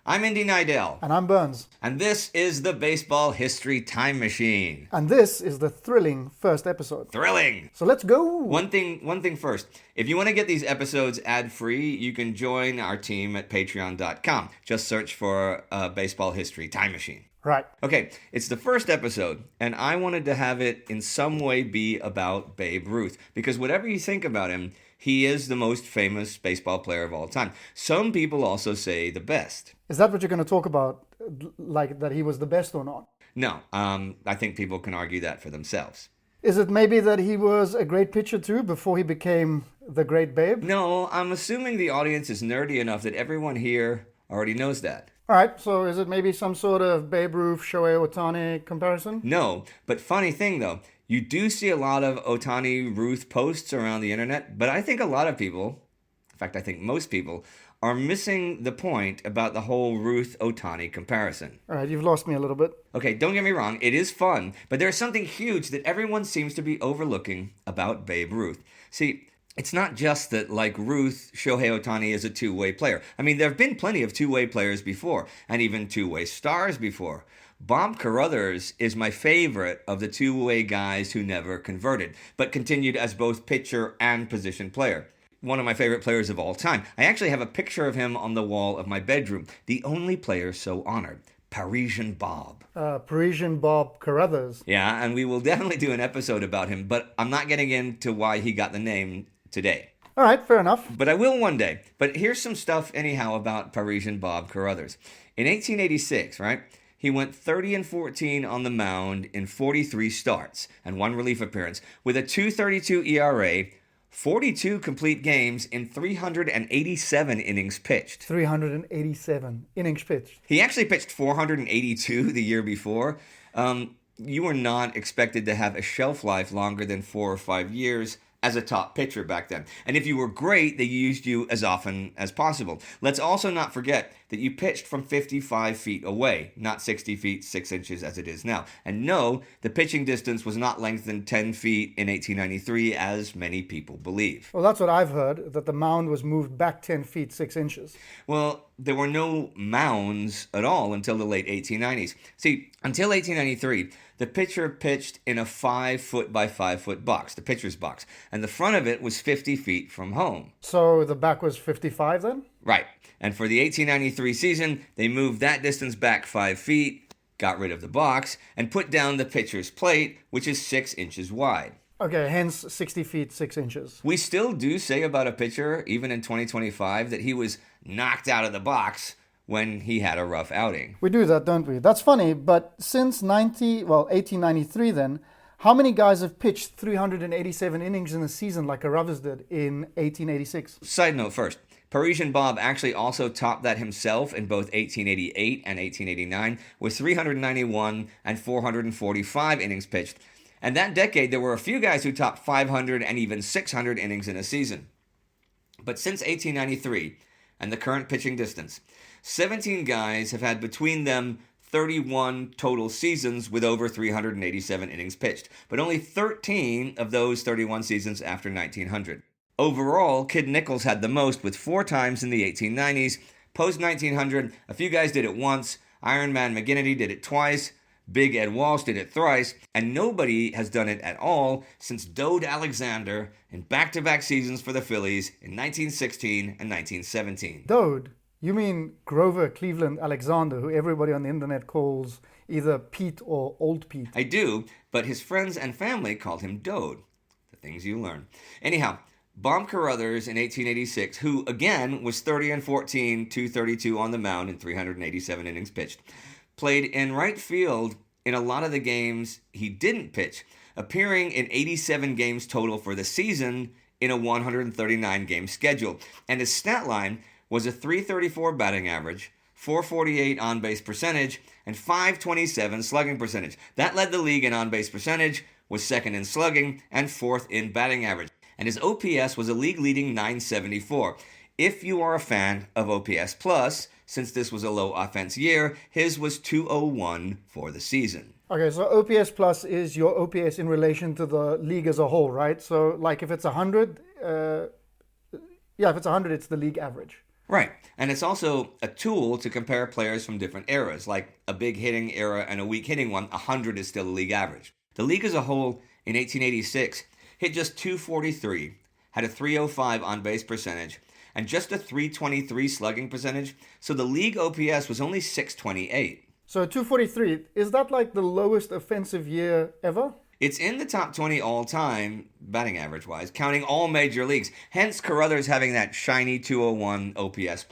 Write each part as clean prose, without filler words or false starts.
I'm Indy Nidell. And I'm Burns. And this is the Baseball History Time Machine. And this is the thrilling first episode. Thrilling! So let's go! One thing first. If you want to get these episodes ad-free, you can join our team at patreon.com. Just search for Baseball History Time Machine. Right. Okay, it's the first episode, and I wanted to have it in some way be about Babe Ruth. Because whatever you think about him, he is the most famous baseball player of all time. Some people also say the best. Is that what you're going to talk about? Like that he was the best or not? No, I think people can argue that for themselves. Is it maybe that he was a great pitcher too before he became the great Babe? No, I'm assuming the audience is nerdy enough that everyone here already knows that. All right, so is it maybe some sort of Babe Ruth, Shohei Ohtani comparison? No, but funny thing though, you do see a lot of Ohtani Ruth posts around the internet, but I think a lot of people, in fact I think most people, are missing the point about the whole Ruth-Ohtani comparison. All right, you've lost me a little bit. Okay, don't get me wrong, it is fun, but there's something huge that everyone seems to be overlooking about Babe Ruth. See, it's not just that, like Ruth, Shohei Ohtani is a two-way player. I mean, there have been plenty of two-way players before, and even two-way stars before. Bob Caruthers is my favorite of the two-way guys who never converted, but continued as both pitcher and position player. One of my favorite players of all time. I actually have a picture of him on the wall of my bedroom. The only player so honored. Parisian Bob. Parisian Bob Caruthers. Yeah, and we will definitely do an episode about him, but I'm not getting into why he got the name today. All right, fair enough. But I will one day. But here's some stuff anyhow about Parisian Bob Caruthers. In 1886, right, he went 30-14 on the mound in 43 starts and one relief appearance with a 2.32 ERA, 42 complete games in 387 innings pitched. 387 innings pitched. He actually pitched 482 the year before. You were not expected to have a shelf life longer than 4 or 5 years as a top pitcher back then. And if you were great, they used you as often as possible. Let's also not forget that you pitched from 55 feet away, not 60 feet 6 inches as it is now. And no, the pitching distance was not lengthened 10 feet in 1893 as many people believe. Well, that's what I've heard, that the mound was moved back 10 feet 6 inches. Well, there were no mounds at all until the late 1890s. See, until 1893, the pitcher pitched in a 5-foot by 5-foot box, the pitcher's box, and the front of it was 50 feet from home. So the back was 55 then? Right. And for the 1893 season, they moved that distance back 5 feet, got rid of the box, and put down the pitcher's plate, which is 6 inches wide. Okay, hence 60 feet 6 inches. We still do say about a pitcher, even in 2025, that he was knocked out of the box when he had a rough outing. We do that, don't we? That's funny, but since 1893 then, how many guys have pitched 387 innings in a season like Caruthers did in 1886? Side note first, Parisian Bob actually also topped that himself in both 1888 and 1889 with 391 and 445 innings pitched. And that decade, there were a few guys who topped 500 and even 600 innings in a season. But since 1893 and the current pitching distance, 17 guys have had between them 31 total seasons with over 387 innings pitched, but only 13 of those 31 seasons after 1900. Overall, Kid Nichols had the most with 4 times in the 1890s. Post-1900, a few guys did it once. Iron Man McGinnity did it twice. Big Ed Walsh did it thrice. And nobody has done it at all since Dode Alexander in back-to-back seasons for the Phillies in 1916 and 1917. Dode? You mean Grover Cleveland Alexander, who everybody on the internet calls either Pete or Old Pete? I do, but his friends and family called him Dode. The things you learn. Anyhow, Bob Caruthers in 1886, who again was 30-14, 232 on the mound in 387 innings pitched, played in right field in a lot of the games he didn't pitch, appearing in 87 games total for the season in a 139-game schedule. And his stat line was a .334 batting average, .448 on-base percentage, and .527 slugging percentage. That led the league in on-base percentage, was second in slugging, and fourth in batting average. And his OPS was a league-leading .974. If you are a fan of OPS Plus, since this was a low offense year, his was .201 for the season. Okay, so OPS Plus is your OPS in relation to the league as a whole, right? So, like, if it's 100, if it's 100, it's the league average. Right. And it's also a tool to compare players from different eras, like a big hitting era and a weak hitting one. 100 is still the league average. The league as a whole in 1886 hit just 243, had a 305 on base percentage, and just a 323 slugging percentage, so the league OPS was only 628. So 243, is that like the lowest offensive year ever? It's in the top 20 all-time, batting average-wise, counting all major leagues, hence Caruthers having that shiny 201 OPS+.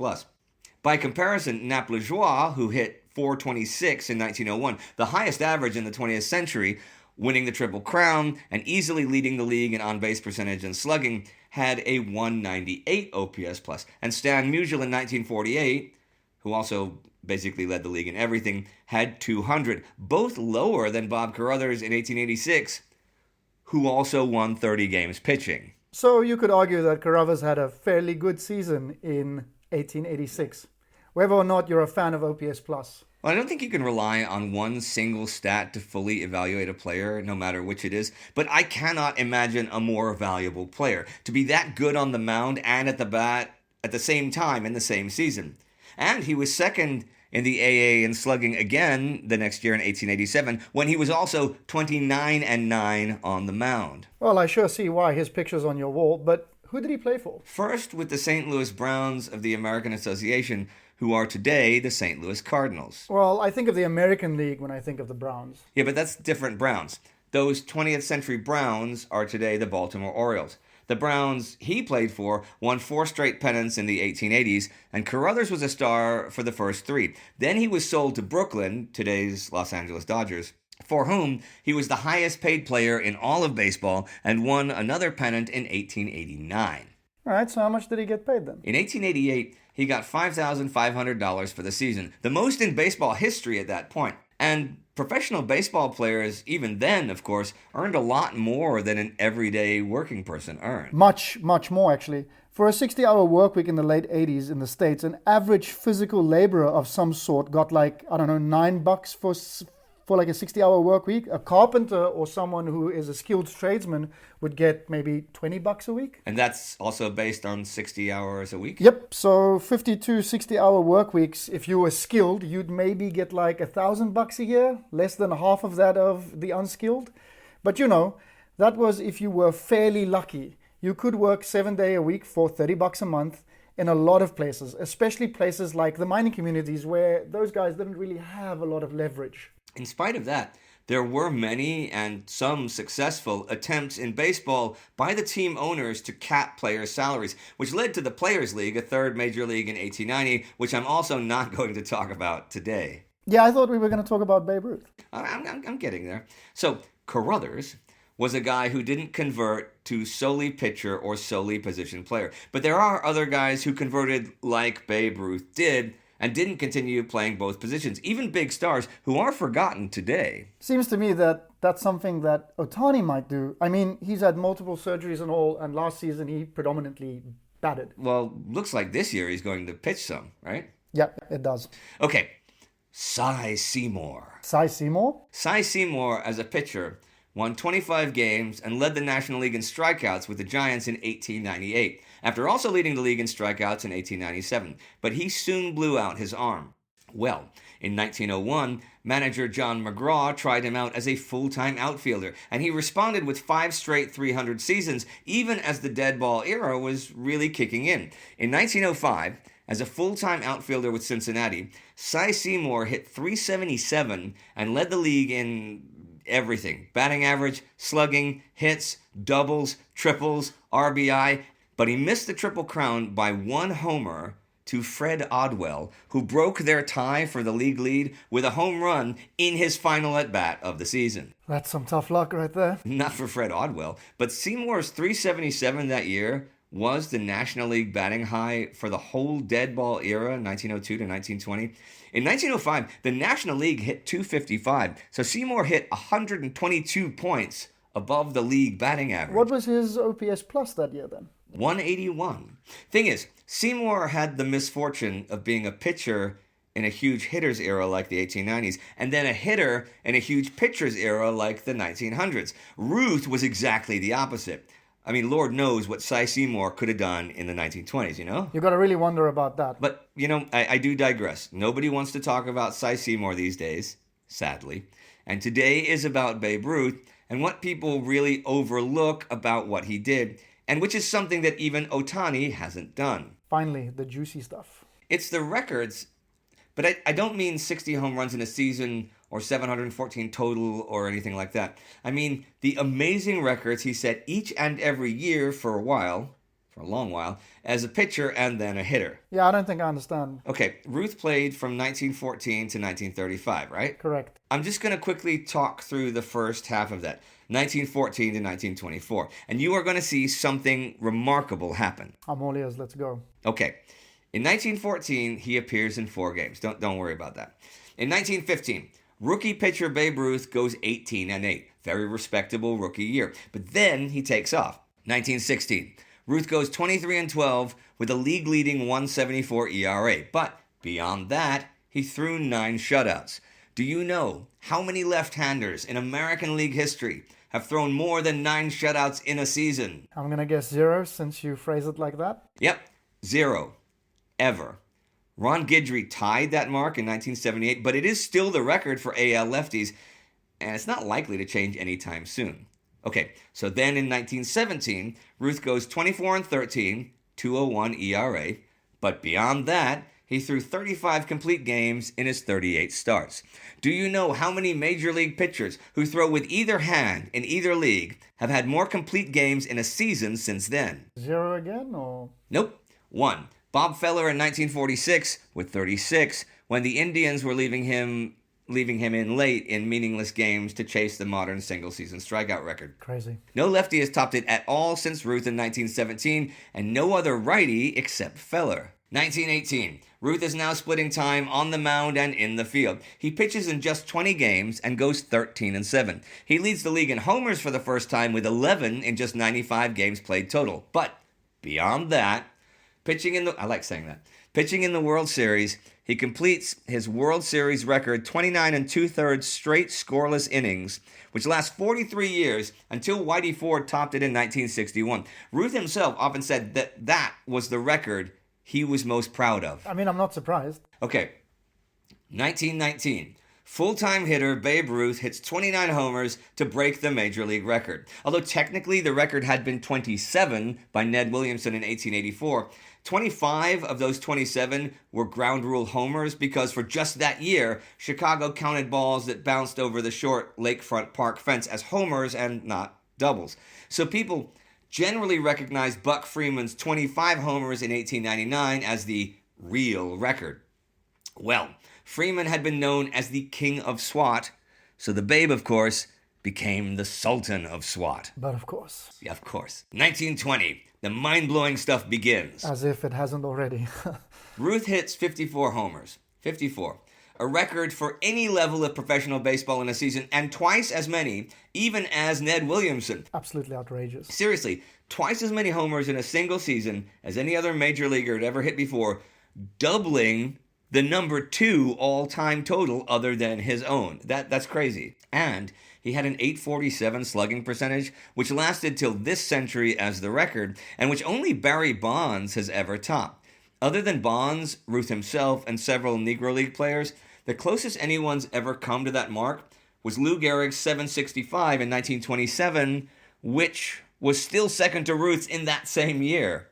By comparison, Naples-Joie, who hit 426 in 1901, the highest average in the 20th century, winning the Triple Crown and easily leading the league in on-base percentage and slugging, had a 198 OPS+. And Stan Musial in 1948, who also basically led the league in everything, had 200, both lower than Bob Caruthers in 1886, who also won 30 games pitching. So you could argue that Caruthers had a fairly good season in 1886, whether or not you're a fan of OPS+. Well, I don't think you can rely on one single stat to fully evaluate a player, no matter which it is, but I cannot imagine a more valuable player to be that good on the mound and at the bat at the same time in the same season. And he was second in the AA in slugging again the next year in 1887, when he was also 29-9 on the mound. Well, I sure see why his picture's on your wall, but who did he play for? First with the St. Louis Browns of the American Association, who are today the St. Louis Cardinals. Well, I think of the American League when I think of the Browns. Yeah, but that's different Browns. Those 20th century Browns are today the Baltimore Orioles. The Browns he played for won 4 straight pennants in the 1880s, and Caruthers was a star for the first 3. Then he was sold to Brooklyn, today's Los Angeles Dodgers, for whom he was the highest paid player in all of baseball and won another pennant in 1889. All right, so how much did he get paid then? In 1888, he got $5,500 for the season, the most in baseball history at that point. And professional baseball players, even then, of course, earned a lot more than an everyday working person earned. Much more, actually. For a 60-hour work week in the late 80s in the States, an average physical laborer of some sort got like, I don't know, $9 for like a 60-hour work week. A carpenter or someone who is a skilled tradesman would get maybe $20 a week. And that's also based on 60 hours a week? Yep, so 52 60-hour work weeks, if you were skilled, you'd maybe get like $1,000 a year, less than half of that of the unskilled. But you know, that was if you were fairly lucky. You could work 7 days a week for $30 a month in a lot of places, especially places like the mining communities where those guys didn't really have a lot of leverage. In spite of that, there were many and some successful attempts in baseball by the team owners to cap players' salaries, which led to the Players' League, a third major league in 1890, which I'm also not going to talk about today. Yeah, I thought we were going to talk about Babe Ruth. I'm getting there. So, Caruthers was a guy who didn't convert to solely pitcher or solely position player. But there are other guys who converted like Babe Ruth did, and didn't continue playing both positions, even big stars who are forgotten today. Seems to me that that's something that Ohtani might do. I mean, he's had multiple surgeries and all, and last season he predominantly batted. Well, looks like this year he's going to pitch some, right? Yeah, it does. Okay, Cy Seymour. Cy Seymour? Cy Seymour, as a pitcher, won 25 games and led the National League in strikeouts with the Giants in 1898, after also leading the league in strikeouts in 1897. But he soon blew out his arm. Well, in 1901, manager John McGraw tried him out as a full-time outfielder, and he responded with 5 straight 300 seasons, even as the dead ball era was really kicking in. In 1905, as a full-time outfielder with Cincinnati, Cy Seymour hit .377 and led the league in everything: batting average, slugging, hits, doubles, triples, RBI. But he missed the Triple Crown by 1 homer to Fred Odwell, who broke their tie for the league lead with a home run in his final at-bat of the season. That's some tough luck right there. Not for Fred Odwell, but Seymour's .377 that year was the National League batting high for the whole dead ball era, 1902 to 1920. In 1905, the National League hit .255, so Seymour hit 122 points above the league batting average. What was his OPS plus that year then? 181. Thing is, Seymour had the misfortune of being a pitcher in a huge hitters era like the 1890s, and then a hitter in a huge pitchers era like the 1900s. Ruth was exactly the opposite. I mean, Lord knows what Seymour could have done in the 1920s, you know? You got to really wonder about that. But, you know, I do digress. Nobody wants to talk about Seymour these days, sadly. And today is about Babe Ruth and what people really overlook about what he did, and which is something that even Ohtani hasn't done. Finally, the juicy stuff. It's the records, but I don't mean 60 home runs in a season or 714 total or anything like that. I mean the amazing records he set each and every year for a long while, as a pitcher and then a hitter. Yeah, I don't think I understand. Okay, Ruth played from 1914 to 1935, right? Correct. I'm just going to quickly talk through the first half of that, 1914 to 1924, and you are going to see something remarkable happen. I'm all ears. Let's go. Okay, in 1914, he appears in 4 games. Don't worry about that. In 1915, rookie pitcher Babe Ruth goes 18-8. Very respectable rookie year. But then he takes off. 1916, Ruth goes 23-12 with a league-leading 174 ERA. But beyond that, he threw 9 shutouts. Do you know how many left-handers in American League history have thrown more than 9 shutouts in a season? I'm going to guess 0 since you phrase it like that. Yep, 0. Ever. Ron Guidry tied that mark in 1978, but it is still the record for AL lefties, and it's not likely to change anytime soon. Okay, so then in 1917, Ruth goes 24-13, 2.01 ERA, but beyond that, he threw 35 complete games in his 38 starts. Do you know how many Major League pitchers who throw with either hand in either league have had more complete games in a season since then? 0 again, or? Nope, 1. Bob Feller in 1946 with 36, when the Indians were leaving him in late in meaningless games to chase the modern single-season strikeout record. Crazy. No lefty has topped it at all since Ruth in 1917, and no other righty except Feller. 1918. Ruth is now splitting time on the mound and in the field. He pitches in just 20 games and goes 13-7. He leads the league in homers for the first time with 11 in just 95 games played total. But beyond that, pitching in the World Series, he completes his World Series record 29 2/3 straight scoreless innings, which lasts 43 years until Whitey Ford topped it in 1961. Ruth himself often said that was the record he was most proud of. I mean, I'm not surprised. Okay, 1919. Full-time hitter Babe Ruth hits 29 homers to break the Major League record. Although technically the record had been 27 by Ned Williamson in 1884, 25 of those 27 were ground rule homers because for just that year, Chicago counted balls that bounced over the short lakefront park fence as homers and not doubles. So people generally recognize Buck Freeman's 25 homers in 1899 as the real record. Well, Freeman had been known as the King of SWAT, so the Babe, of course, became the Sultan of SWAT. But of course. Yeah, of course. 1920, the mind-blowing stuff begins. As if it hasn't already. Ruth hits 54 homers. 54. A record for any level of professional baseball in a season, and twice as many, even as Ned Williamson. Absolutely outrageous. Seriously, twice as many homers in a single season as any other major leaguer had ever hit before, doubling the number 2 all-time total other than his own. That's crazy. And he had an .847 slugging percentage, which lasted till this century as the record, and which only Barry Bonds has ever topped. Other than Bonds, Ruth himself, and several Negro League players, the closest anyone's ever come to that mark was Lou Gehrig's .765 in 1927, which was still second to Ruth's in that same year.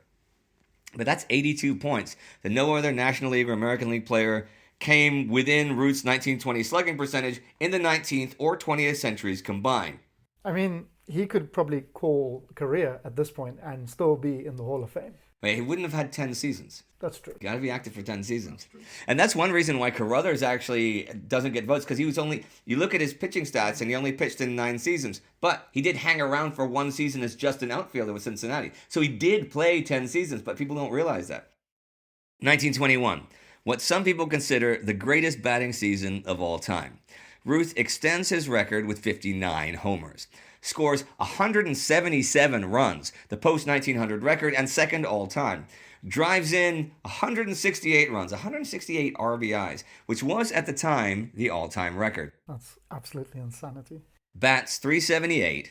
But that's 82 points that no other National League or American League player came within Ruth's 1920 slugging percentage in the 19th or 20th centuries combined. I mean, he could probably call career at this point and still be in the Hall of Fame. But he wouldn't have had 10 seasons. That's true. Got to be active for 10 seasons. And that's one reason why Caruthers actually doesn't get votes, because he was only, you look at his pitching stats, and he only pitched in 9 seasons. But he did hang around for 1 season as just an outfielder with Cincinnati. So he did play 10 seasons, but people don't realize that. 1921, what some people consider the greatest batting season of all time. Ruth extends his record with 59 homers. Scores 177 runs, the post-1900 record, and second all-time. Drives in 168 runs, 168 RBIs, which was at the time the all-time record. That's absolutely insanity. Bats .378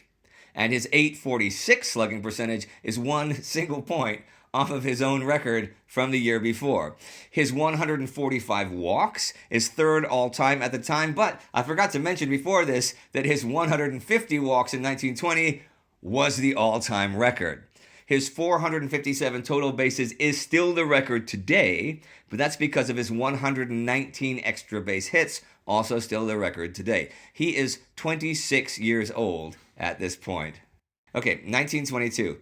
and his .846 slugging percentage is one single point off of his own record from the year before. His 145 walks is third all-time at the time, but I forgot to mention before this that his 150 walks in 1920 was the all-time record. His 457 total bases is still the record today, but that's because of his 119 extra base hits, also still the record today. He is 26 years old at this point. Okay, 1922.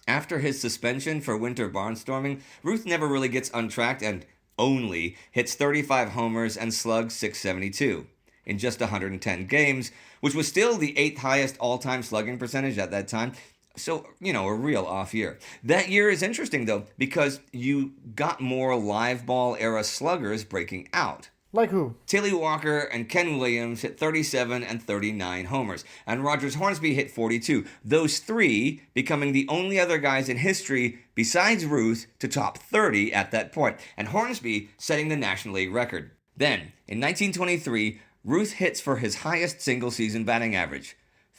After his suspension for winter barnstorming, Ruth never really gets untracked and only hits 35 homers and slugs .672 in just 110 games, which was still the 8th highest all-time slugging percentage at that time. So, a real off year. That year is interesting, though, because you got more live ball era sluggers breaking out. Like who? Tilly Walker and Ken Williams hit 37 and 39 homers, and Rogers Hornsby hit 42. Those three becoming the only other guys in history besides Ruth to top 30 at that point, and Hornsby setting the National League record. Then, in 1923, Ruth hits for his highest single-season batting average,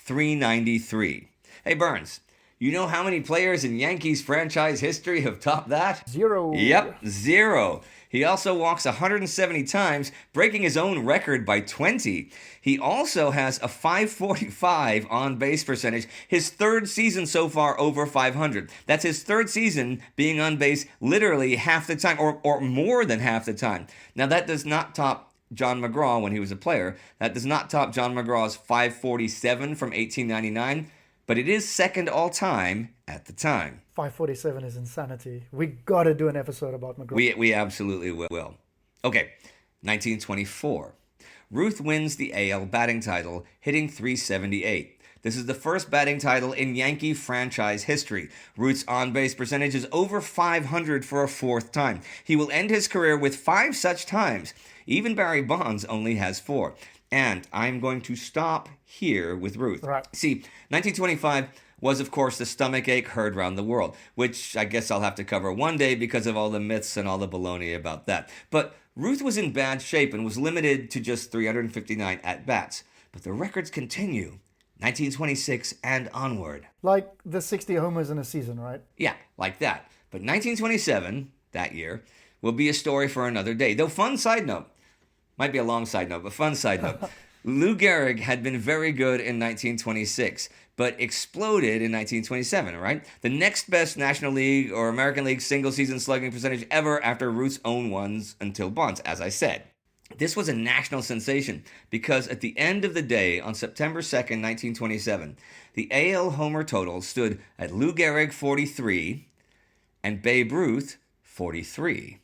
.393. Hey, Burns, you know how many players in Yankees franchise history have topped that? 0. Yep, 0. He also walks 170 times, breaking his own record by 20. He also has a .545 on-base percentage, his third season so far over 500. That's his third season being on base literally half the time, or more than half the time. Now, that does not top John McGraw when he was a player. That does not top John McGraw's .547 from 1899, but it is second all-time at the time. 547 is insanity. We gotta do an episode about McGraw. We absolutely will. Okay, 1924. Ruth wins the AL batting title, hitting .378. This is the first batting title in Yankee franchise history. Ruth's on-base percentage is over 500 for a fourth time. He will end his career with 5 such times. Even Barry Bonds only has 4. And I'm going to stop here with Ruth. Right. See, 1925 was, of course, the stomachache heard round the world, which I guess I'll have to cover one day because of all the myths and all the baloney about that. But Ruth was in bad shape and was limited to just 359 at-bats. But the records continue, 1926 and onward. Like the 60 homers in a season, right? Yeah, like that. But 1927, that year, will be a story for another day. Though fun side note, might be a long side note, but fun side note. Lou Gehrig had been very good in 1926, but exploded in 1927, right? The next best National League or American League single-season slugging percentage ever after Ruth's own ones until Bonds, as I said. This was a national sensation because at the end of the day, on September 2nd, 1927, the AL homer total stood at Lou Gehrig 43 and Babe Ruth 43.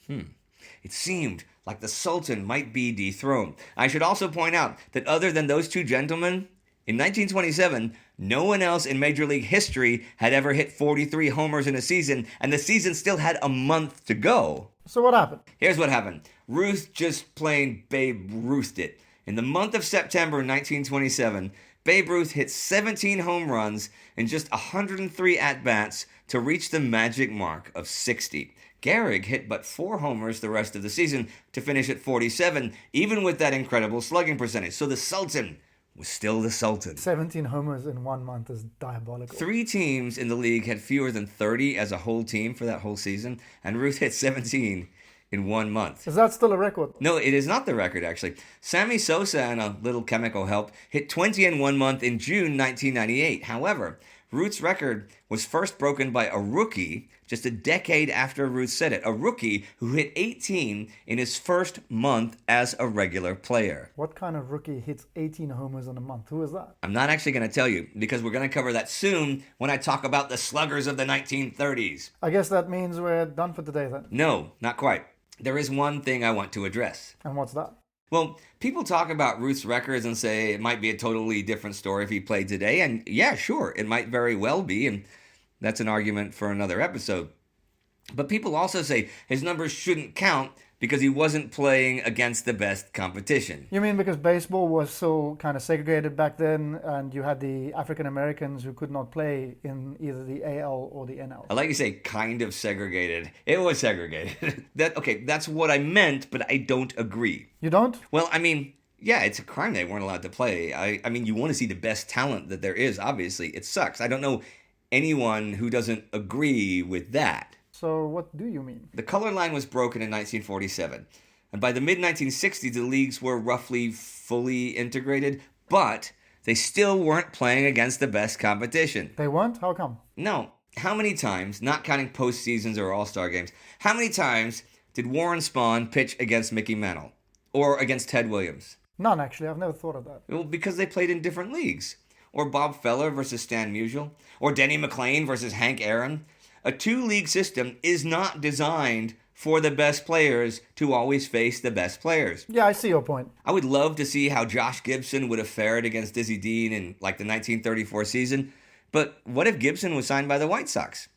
It seemed like the Sultan might be dethroned. I should also point out that other than those two gentlemen, in 1927, no one else in Major League history had ever hit 43 homers in a season, and the season still had a month to go. So what happened? Here's what happened. Ruth just plain Babe Ruthed it. In the month of September 1927, Babe Ruth hit 17 home runs in just 103 at-bats to reach the magic mark of 60. Gehrig hit but 4 homers the rest of the season to finish at 47, even with that incredible slugging percentage. So the Sultan was still the Sultan. 17 homers in 1 month is diabolical. 3 teams in the league had fewer than 30 as a whole team for that whole season, and Ruth hit 17 in 1 month. Is that still a record? No, it is not the record, actually. Sammy Sosa and a little chemical help hit 20 in 1 month in June 1998. However, Ruth's record was first broken by a rookie just a decade after Ruth set it. A rookie who hit 18 in his first month as a regular player. What kind of rookie hits 18 homers in a month? Who is that? I'm not actually going to tell you because we're going to cover that soon when I talk about the sluggers of the 1930s. I guess that means we're done for today then. No, not quite. There is one thing I want to address. And what's that? Well, people talk about Ruth's records and say it might be a totally different story if he played today. And yeah, sure, it might very well be. And that's an argument for another episode. But people also say his numbers shouldn't count because he wasn't playing against the best competition. You mean because baseball was so kind of segregated back then and you had the African Americans who could not play in either the AL or the NL? I like you say kind of segregated. It was segregated. That's what I meant, but I don't agree. You don't? Well, I mean, yeah, it's a crime they weren't allowed to play. I mean, you want to see the best talent that there is, obviously. It sucks. I don't know anyone who doesn't agree with that. So what do you mean? The color line was broken in 1947. And by the mid-1960s, the leagues were roughly fully integrated, but they still weren't playing against the best competition. They weren't? How come? No. How many times, not counting postseasons or all-star games, how many times did Warren Spahn pitch against Mickey Mantle? Or against Ted Williams? None, actually. I've never thought of that. Well, because they played in different leagues. Or Bob Feller versus Stan Musial. Or Denny McLain versus Hank Aaron. A two-league system is not designed for the best players to always face the best players. Yeah, I see your point. I would love to see how Josh Gibson would have fared against Dizzy Dean in like the 1934 season. But what if Gibson was signed by the White Sox?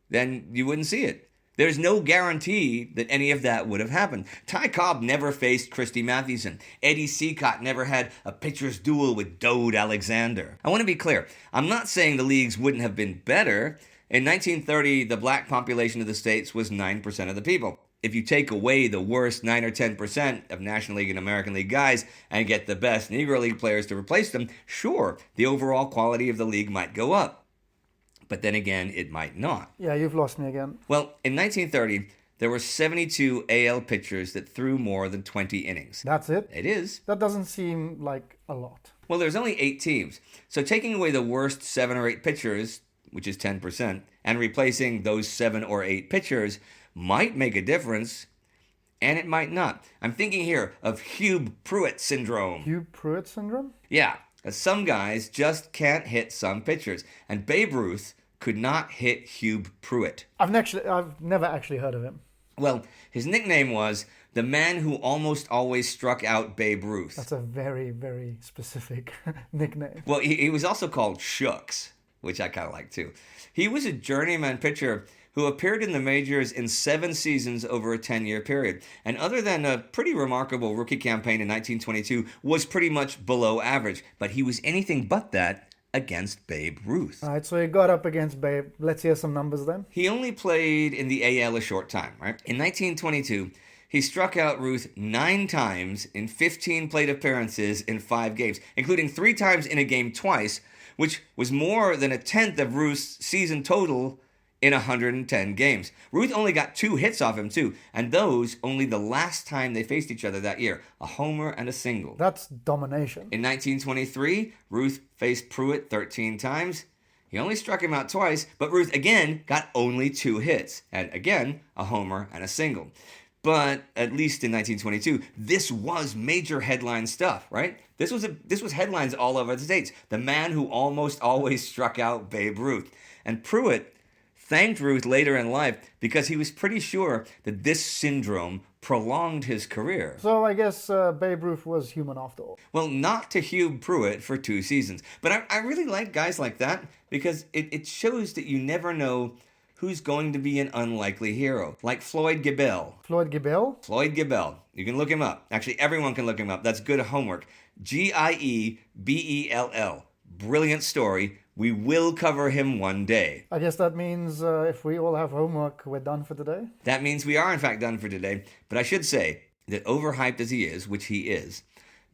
Then you wouldn't see it. There's no guarantee that any of that would have happened. Ty Cobb never faced Christy Mathewson. Eddie Seacott never had a pitcher's duel with Dode Alexander. I want to be clear. I'm not saying the leagues wouldn't have been better. In 1930, the black population of the states was 9% of the people. If you take away the worst 9 or 10% of National League and American League guys and get the best Negro League players to replace them, sure, the overall quality of the league might go up. But then again, it might not. Yeah, you've lost me again. Well, in 1930, there were 72 AL pitchers that threw more than 20 innings. That's it? It is. That doesn't seem like a lot. Well, there's only 8 teams. So taking away the worst 7 or 8 pitchers, which is 10%, and replacing those 7 or 8 pitchers might make a difference, and it might not. I'm thinking here of Hub Pruett Syndrome. Hub Pruett Syndrome? Yeah, some guys just can't hit some pitchers, and Babe Ruth could not hit Hub Pruett. I've never actually heard of him. Well, his nickname was the man who almost always struck out Babe Ruth. That's a very, very specific nickname. Well, he was also called Shucks, which I kind of like too. He was a journeyman pitcher who appeared in the majors in 7 seasons over a 10-year period. And other than a pretty remarkable rookie campaign in 1922, was pretty much below average. But he was anything but that against Babe Ruth. All right, so he got up against Babe. Let's hear some numbers then. He only played in the AL a short time, right? In 1922, he struck out Ruth 9 times in 15 plate appearances in 5 games, including 3 times in a game twice, which was more than a tenth of Ruth's season total in 110 games. Ruth only got 2 hits off him too, and those only the last time they faced each other that year, a homer and a single. That's domination. In 1923, Ruth faced Pruett 13 times. He only struck him out twice, but Ruth again got only 2 hits, and again, a homer and a single. But at least in 1922, this was major headline stuff, right? This was headlines all over the states. The man who almost always struck out Babe Ruth. And Pruett thanked Ruth later in life because he was pretty sure that this syndrome prolonged his career. So I guess Babe Ruth was human after all. Well, not to Hub Pruett for 2 seasons. But I really like guys like that because it shows that you never know who's going to be an unlikely hero. Like Floyd Gibell. Floyd Gibell? Floyd Gibell. You can look him up. Actually, everyone can look him up. That's good homework. Giebell. Brilliant story. We will cover him one day. I guess that means if we all have homework, we're done for today? That means we are, in fact, done for today. But I should say that overhyped as he is, which he is,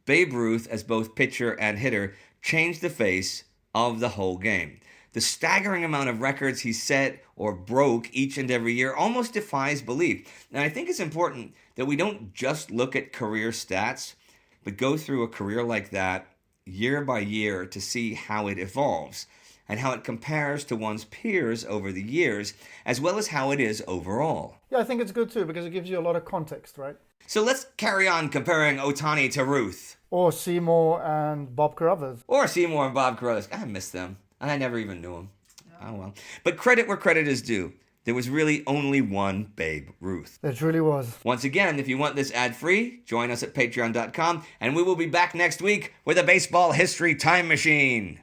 Babe Ruth, as both pitcher and hitter, changed the face of the whole game. The staggering amount of records he set or broke each and every year almost defies belief. And I think it's important that we don't just look at career stats, but go through a career like that year by year to see how it evolves and how it compares to one's peers over the years, as well as how it is overall. Yeah, I think it's good too, because it gives you a lot of context, right? So let's carry on comparing Ohtani to Ruth. Or Seymour and Bob Caruthers. Or Seymour and Bob Caruthers. I miss them. And I never even knew them. Oh well. But credit where credit is due. There was really only one Babe Ruth. There truly was. Once again, if you want this ad-free, join us at patreon.com, and we will be back next week with a baseball history time machine.